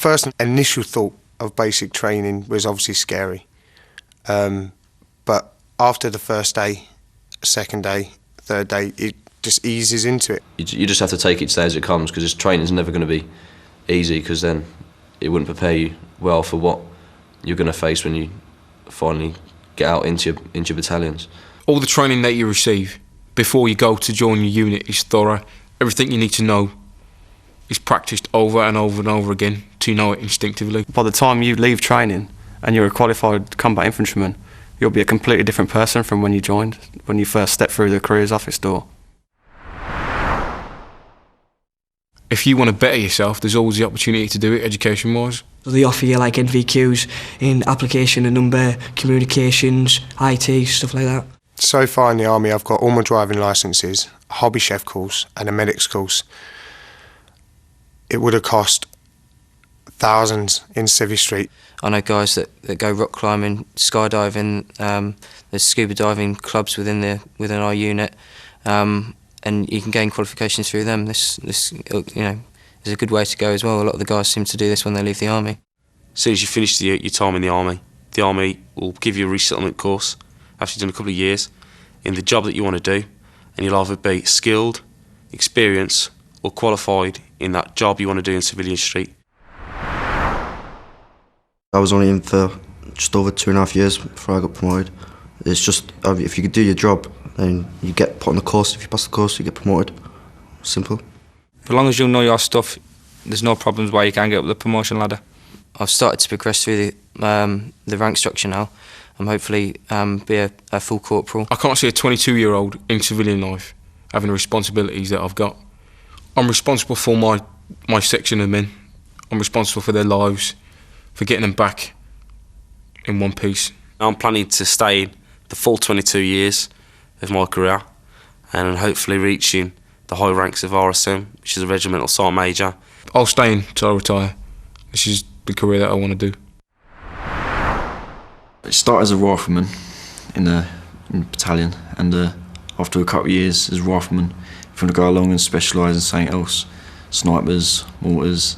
first initial thought of basic training was obviously scary. But after the first day, second day, third day, it just eases into it. You just have to take each day as it comes, because this training's never going to be easy, because then it wouldn't prepare you well for what you're going to face when you finally get out into your battalions. All the training that you receive before you go to join your unit is thorough. Everything you need to know is practised over and over and over again to know it instinctively. By the time you leave training and you're a qualified combat infantryman, you'll be a completely different person from when you joined, when you first stepped through the careers office door. If you want to better yourself, there's always the opportunity to do it education-wise. They offer you like NVQs in application and number, communications, IT, stuff like that. So far in the Army, I've got all my driving licences, a hobby chef course and a medics course. It would have cost thousands in Civvy Street. I know guys that go rock climbing, skydiving, there's scuba diving clubs within our unit, and you can gain qualifications through them. This is a good way to go as well. A lot of the guys seem to do this when they leave the Army. As soon as you finish your time in the Army will give you a resettlement course after you've done a couple of years in the job that you want to do, and you'll either be skilled, experienced or qualified in that job you want to do in Civilian Street. I was only in for just over 2.5 years before I got promoted. It's just, if you could do your job, then you get put on the course. If you pass the course, you get promoted. Simple. As long as you know your stuff, there's no problems why you can't get up the promotion ladder. I've started to progress through the rank structure now, and hopefully be a full corporal. I can't see a 22-year-old in civilian life having the responsibilities that I've got. I'm responsible for my section of men. I'm responsible for their lives, for getting them back in one piece. I'm planning to stay the full 22 years of my career and hopefully reaching the high ranks of RSM, which is a regimental sergeant major. I'll stay until I retire. This is the career that I want to do. I started as a rifleman in the battalion, and after a couple of years as a rifleman, if you want to go along and specialise in something else, snipers, mortars,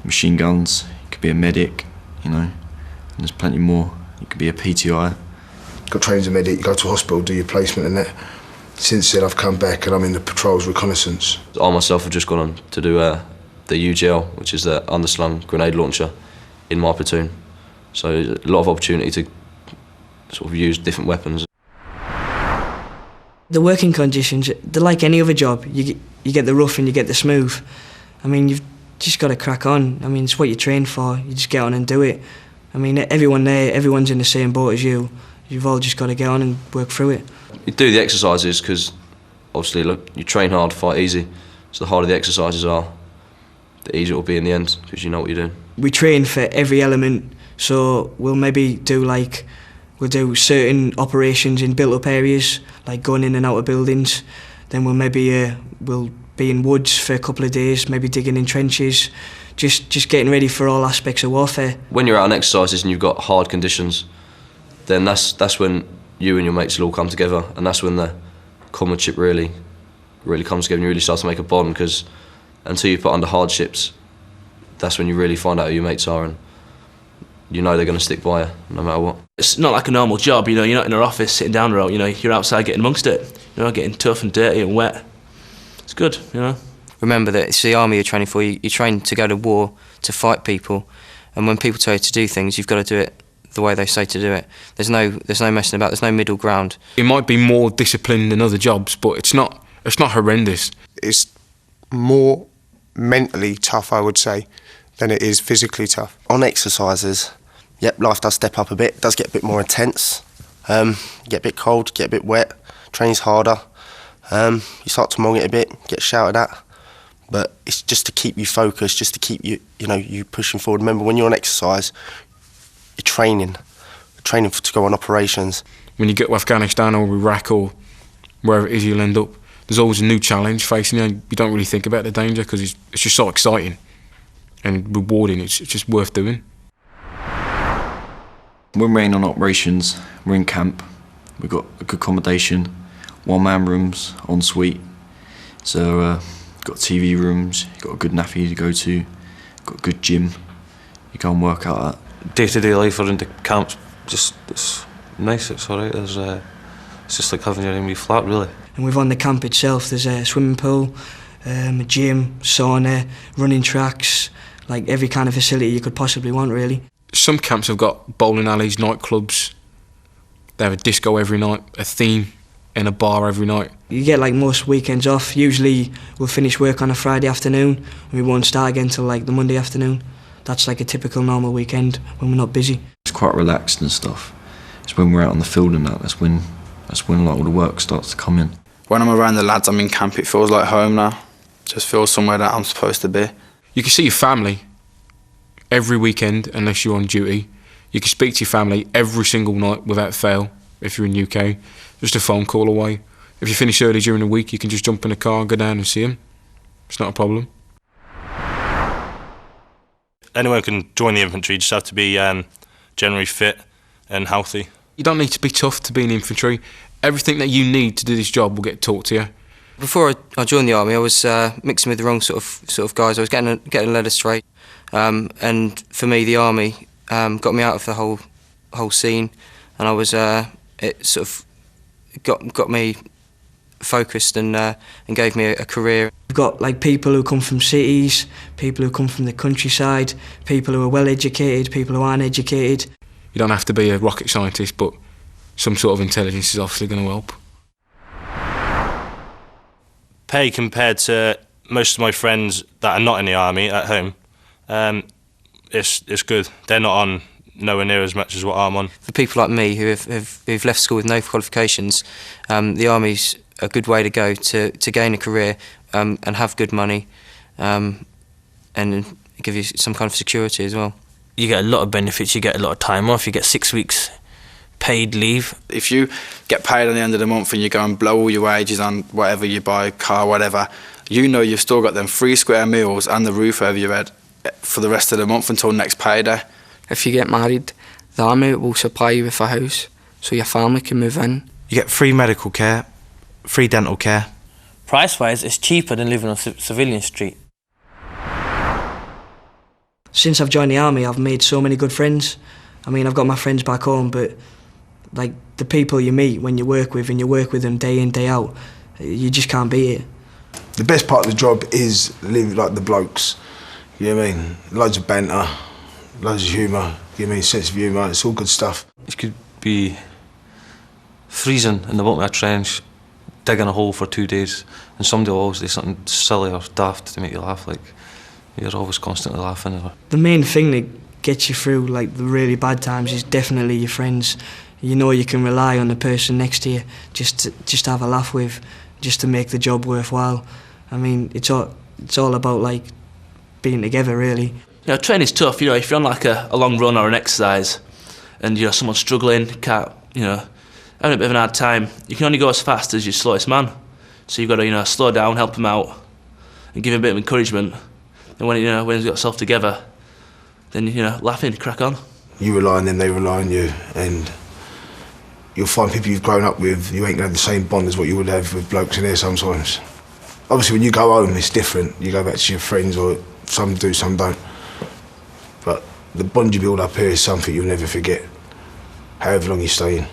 machine guns, you could be a medic, and there's plenty more. You could be a PTI. Got trained as a medic, you go to hospital, do your placement and that. Since then I've come back and I'm in the patrols reconnaissance. I myself have just gone on to do the UGL, which is the underslung grenade launcher in my platoon. So a lot of opportunity to sort of use different weapons. The working conditions, they're like any other job. You get the rough and you get the smooth. I mean, you've just got to crack on. I mean, it's what you train for. You just get on and do it. I mean, everyone there, everyone's in the same boat as you. You've all just got to get on and work through it. You do the exercises because, obviously, look, you train hard, fight easy. So the harder the exercises are, the easier it will be in the end because you know what you're doing. We train for every element, so we'll maybe we'll do certain operations in built-up areas, like going in and out of buildings. Then we'll be in woods for a couple of days, maybe digging in trenches, just getting ready for all aspects of warfare. When you're out on exercises and you've got hard conditions, then that's when you and your mates will all come together, and that's when the comradeship really comes together and you really start to make a bond, because until you put under hardships, that's when you really find out who your mates are and you know they're going to stick by you no matter what. It's not like a normal job, you're not in an office sitting down the road, you're outside getting amongst it, getting tough and dirty and wet. It's good, Remember that it's the army you're training for. You train to go to war, to fight people, and when people tell you to do things, you've got to do it the way they say to do it. There's no messing about, there's no middle ground. It might be more disciplined than other jobs, but it's not horrendous. It's more mentally tough, I would say, than it is physically tough. On exercises, yep, life does step up a bit, does get a bit more intense. You get a bit cold, get a bit wet, trains harder. You start to mong it a bit, get shouted at. But it's just to keep you focused, just to keep you, you pushing forward. Remember, when you're on exercise, you're training to go on operations. When you get to Afghanistan or Iraq or wherever it is you'll end up, there's always a new challenge facing you. You don't really think about the danger because it's just so exciting and rewarding. It's just worth doing. When we're in on operations, we're in camp. We've got a good accommodation, one-man rooms, en suite. So got TV rooms, got a good naffy to go to, got a good gym. You go and work out at. Day-to-day life around the camp's just it's nice. It's alright. It's just like having your own wee flat, really. And within the camp itself, there's a swimming pool, a gym, sauna, running tracks, like every kind of facility you could possibly want, really. Some camps have got bowling alleys, nightclubs. They have a disco every night, a theme, and a bar every night. You get like most weekends off. Usually we'll finish work on a Friday afternoon and we won't start again till like the Monday afternoon. That's like a typical normal weekend when we're not busy. It's quite relaxed and stuff. It's when we're out on the field and that's when like all the work starts to come in. When I'm around the lads I'm in camp, it feels like home now. Just feels somewhere that I'm supposed to be. You can see your family every weekend unless you're on duty. You can speak to your family every single night without fail if you're in UK. Just a phone call away. If you finish early during the week, you can just jump in a car and go down and see them. It's not a problem. Anyone can join the infantry, you just have to be generally fit and healthy. You don't need to be tough to be in infantry. Everything that you need to do this job will get taught to you. Before I joined the army, I was mixing with the wrong sort of guys. I was getting led astray, and for me, the army got me out of the whole scene, and I was it sort of got me focused and gave me a career. We've got like people who come from cities, people who come from the countryside, people who are well educated, people who aren't educated. You don't have to be a rocket scientist, but some sort of intelligence is obviously going to help. Pay compared to most of my friends that are not in the army at home, it's good. They're not on nowhere near as much as what I'm on. For people like me who've left school with no qualifications, the army's a good way to go to gain a career and have good money and give you some kind of security as well. You get a lot of benefits, you get a lot of time off, you get 6 weeks paid leave. If you get paid at the end of the month and you go and blow all your wages on whatever you buy, car, whatever, you know you've still got them 3 square meals and the roof over your head for the rest of the month until next payday. If you get married, the army will supply you with a house so your family can move in. You get free medical care, free dental care. Price-wise, it's cheaper than living on civilian street. Since I've joined the army, I've made so many good friends. I mean, I've got my friends back home, but like the people you meet when you work with and you work with them day in, day out, you just can't beat it. The best part of the job is living like the blokes. You know what I mean? Loads of banter, loads of humour, you know what I mean? Sense of humour, it's all good stuff. You could be freezing in the bottom of a trench, digging a hole for 2 days, and somebody will always do something silly or daft to make you laugh. Like, you're always constantly laughing. The main thing that gets you through like the really bad times is definitely your friends. You know you can rely on the person next to you just to have a laugh with, just to make the job worthwhile. I mean, it's all about like being together, really. You know, training's tough. You know, if you're on like a long run or an exercise, and you know someone's struggling, having a bit of an hard time, you can only go as fast as your slowest man. So you've got to slow down, help him out, and give him a bit of encouragement. And when he's got himself together, then laughing, crack on. You rely on them, they rely on you, and you'll find people you've grown up with, you ain't gonna have the same bond as what you would have with blokes in here sometimes. Obviously, when you go home, it's different. You go back to your friends, or some do, some don't. But the bond you build up here is something you'll never forget, however long you stay in.